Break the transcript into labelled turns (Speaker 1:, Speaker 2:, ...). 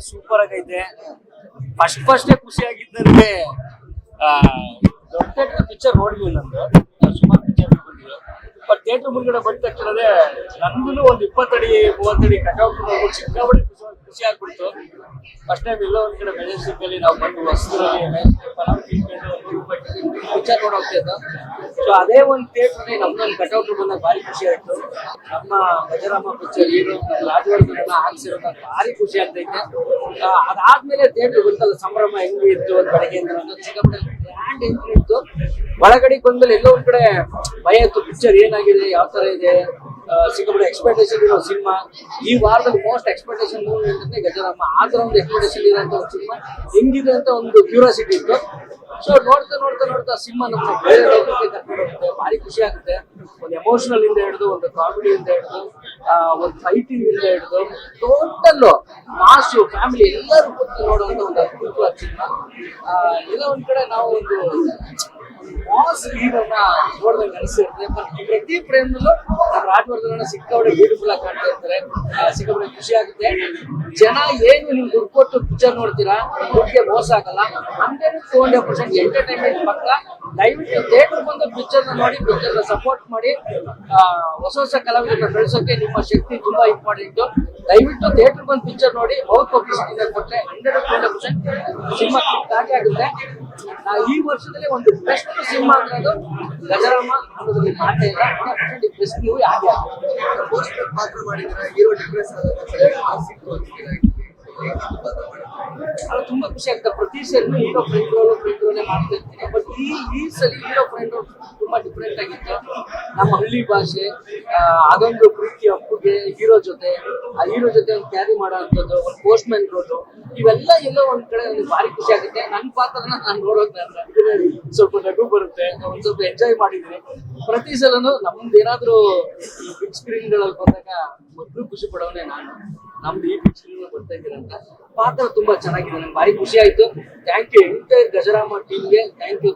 Speaker 1: Super ಆಗೈತೆ. First ಖುಷಿ ಆಗಿದ್ದರಿಗೆ ದೊಡ್ಡ ಪಿಕ್ಚರ್ ನೋಡಿದ್ವಿ. ಸುಮಾರು ಪಿಕ್ಚರ್ ಬಂದಿದೆ, ಬಟ್ ಥಿಯೇಟರ್ ಮುಂದ್ಗಡೆ ಬಂದ ತಕ್ಷಣವೇ ನಂದು ಒಂದು 20 ಅಡಿ 30 ಅಡಿ ಕಟೌಟ್ ನೋಡ್ಬಿಟ್ಟು ಸಿಕ್ಕಾಪಟ್ಟೆ ಖುಷಿ ಆಗ್ಬಿಡ್ತು. ಫಸ್ಟ್ ಟೈಮ್ ಎಲ್ಲೋ ಒಂದ್ ಕಡೆ ಮೆಜೆಸ್ಟಿಕಲ್ಲಿ ನಾವು ಬಂದು ಹೊಸದ್ರಲ್ಲಿ ಪಿಕ್ಚರ್ ನೋಡೋಗ್ತಿದ್ದು. ಸೊ ಅದೇ ಒಂದು ಥಿಯೇಟರ್ ನಮ್ದೊಂದು ಕಟೌಟ್ ಬಂದಾಗ ಭಾರಿ ಖುಷಿ ಆಯ್ತು. ನಮ್ಮ ಗಜರಾಮ ಪಿಕ್ಚರ್ ಹೀರೋ ರಾಜವರ್ಧನ ಹಾಕ್ಸಿರೋದ ಭಾರಿ ಖುಷಿ ಆಗ್ತೈತೆ. ಅದಾದ್ಮೇಲೆ ಥಿಯೇಟರ್ ಗೊತ್ತಲ್ಲ ಸಂಭ್ರಮ ಹೆಂಗೆ ಇತ್ತು ಅಂತ ಬೆಳಗ್ಗೆಯಿಂದ ಸಿಕ್ಕಾಪಟ್ಟೆ ಗ್ರ್ಯಾಂಡ್ ಎಂಟ್ರಿ ಇತ್ತು. ಒಳಗಡೆ ಬಂದ್ಮೇಲೆ ಎಲ್ಲೋ ಒಂದ್ ಕಡೆ ಭಯ ಇತ್ತು, ಪಿಕ್ಚರ್ ಏನಾಗಿದೆ, ಯಾವ ತರ ಇದೆ, ಸಿಕ್ಕಾಪಟ್ಟೆ ಎಕ್ಸ್ಪೆಕ್ಟೇಷನ್ ಇರೋ ಸಿನಿಮಾ. ಈ ವಾರದಲ್ಲಿ ಮೋಸ್ಟ್ ಎಕ್ಸ್ಪೆಕ್ಟೇಷನ್ ಮೂವಿ ಅಂತಂದ್ರೆ ಗಜರಾಮ. ಆ ತರ ಒಂದು ಎಕ್ಸ್ಪೆಕ್ಟೇಷನ್ ಇರೋಂಥ ಒಂದು ಸಿನಿಮಾ ಹೆಂಗಿದೆ ಅಂತ ಒಂದು ಕ್ಯೂರಿಯಾಸಿಟಿ ಇತ್ತು. ಸೊ ನೋಡ್ತಾ ಸಿನಿಮಾ ನಮ್ಮ ಬೇರೆ ಲೋಕಕ್ಕೆ ಕರ್ಕೊಂಡು ಹೋಗುತ್ತೆ. ಭಾರಿ ಖುಷಿ ಆಗುತ್ತೆ. ಒಂದು ಎಮೋಷನಲ್ ಇಂದ ಹಿಡಿದು, ಒಂದು ಕಾಮಿಡಿ ಇಂದ ಹಿಡಿದು, ಒಂದು ಫೈಟಿಂಗ್ ಇಂದ ಹಿಡಿದು ಟೋಟಲ್ ಮಾಸು ಫ್ಯಾಮಿಲಿ ಎಲ್ಲರೂ ಕೂತು ನೋಡುವಂತ ಒಂದು ಅದ್ಭುತವಾದ ಸಿನಿಮಾ. ಎಲ್ಲ ಒಂದ್ ಕಡೆ ನಾವು ಒಂದು ಬಾಸ್ ಹೀರೋನ ನೋಡ್ದಂಗೆ ಅನಿಸಿರುತ್ತೆ. ಪ್ರತಿ ಫ್ರೇಮ್ನಲ್ಲೂ ರಾಜವರ್ಧನ ಸಿಕ್ಕಾಪಟ್ಟೆ ಬ್ಯೂಟಿಫುಲ್ ಆಗಿ ಕಾಣ್ತಾ ಇರ್ತಾರೆ. ಸಿಕ್ಕಾಪಟ್ಟೆ ಖುಷಿ ಆಗುತ್ತೆ. ಜನ ಏನು ನೀವು ದುಡ್ಡು ಕೊಟ್ಟು ಪಿಕ್ಚರ್ ನೋಡ್ತೀರಾ, ದುಡ್ಡಿಗೆ ಮೋಸ ಆಗಲ್ಲ. 100% ಎಂಟರ್ಟೈನ್ಮೆಂಟ್ ಪಕ್ಕ. ದಯವಿಟ್ಟು ಥಿಯೇಟರ್ ಬಂದು ಪಿಕ್ಚರ್ ನೋಡಿ, ಪಿಕ್ಚರ್ ಸಪೋರ್ಟ್ ಮಾಡಿ. ಹೊಸ ಕಲಾವಿದರನ್ನ ಬೆಳೆಸೋಕೆ ನಿಮ್ಮ ಶಕ್ತಿ ತುಂಬಾ ಇಂಪಾರ್ಟೆಂಟ್. ದಯವಿಟ್ಟು ಥಿಯೇಟರ್ ಬಂದು ಪಿಕ್ಚರ್ ನೋಡಿ. ಔಟ್ ಪಬ್ಲಿಸಿಟಿ ಕೊಟ್ಟರೆ 100% ಸಿನಿಮಾ ಕ್ಲಿಕ್ ಆಗುತ್ತೆ. ಈ ವರ್ಷದಲ್ಲಿ ಒಂದು ಬೆಸ್ಟ್ ಸಿನಿಮಾ ಅನ್ನೋದು ಗಜರಾಮ ಅನ್ನೋದ್ರಲ್ಲಿ ಮಾತೇ ಇಲ್ಲ. 100% ಬೆಸ್ಟ್ ಮೂವಿ ಆಗಿ
Speaker 2: ಪಾತ್ರ ಮಾಡಿದ್ರೆ ಹೀರೋ ಡಿಫ್ರೆನ್ಸ್
Speaker 1: ಅದು ತುಂಬಾ ಖುಷಿ ಆಗ್ತದೆ. ಪ್ರತಿ ಸರಿ ಹೀರೋ ಫ್ರೆಂಡ್ ರೋಲ್ ಮಾಡ್ತಾ ಇರ್ತೀನಿ. ಬಟ್ ಈ ಸಲ ಹೀರೋ ಫ್ರೆಂಡ್ ರೋಲ್ ತುಂಬಾ ಡಿಫ್ರೆಂಟ್ ಆಗಿತ್ತು. ನಮ್ಮ ಹಳ್ಳಿ ಭಾಷೆ, ಅದೊಂದು ಪ್ರೀತಿ ಅಪ್ಪುಗೆ ಹೀರೋ ಜೊತೆ, ಆ ಹೀರೋ ಜೊತೆ ಒಂದು ಕ್ಯಾರಿ ಮಾಡೋ ಅಂಥದ್ದು, ಒಂದು ಪೋಸ್ಟ್ ಮ್ಯಾನ್ ರೋಲು, ಇವೆಲ್ಲ ಎಲ್ಲೋ ಒಂದ್ ಕಡೆ ನನಗೆ ಭಾರಿ ಖುಷಿ ಆಗುತ್ತೆ. ನನ್ನ ಪಾತ್ರನ ನಾನು ನೋಡೋದು ಸ್ವಲ್ಪ ನಗು ಬರುತ್ತೆ. ಒಂದ್ ಸ್ವಲ್ಪ ಎಂಜಾಯ್ ಮಾಡಿದ್ದೀನಿ. ಪ್ರತಿ ಸಲನು ನಮ್ದು ಏನಾದ್ರು ಬಿಗ್ ಸ್ಕ್ರೀನ್ಗಳಲ್ಲಿ ಬಂದಾಗ ಮೊದಲು ಖುಷಿ ಪಡೋನೆ ನಾನು. ನಮ್ದು ಈ ಬಿಗ್ ಸ್ಕ್ರೀನ್ ಬರ್ತಾ ಇದ್ದೀರಂತ ಪಾತ್ರ ತುಂಬಾ ಚೆನ್ನಾಗಿದೆ. ನಂಗೆ ಭಾರಿ ಖುಷಿ ಆಯ್ತು. ಥ್ಯಾಂಕ್ ಯು ಎಂಟೈರ್ ಗಜರಾಮ ಟೀಮ್ಗೆ. Thank you.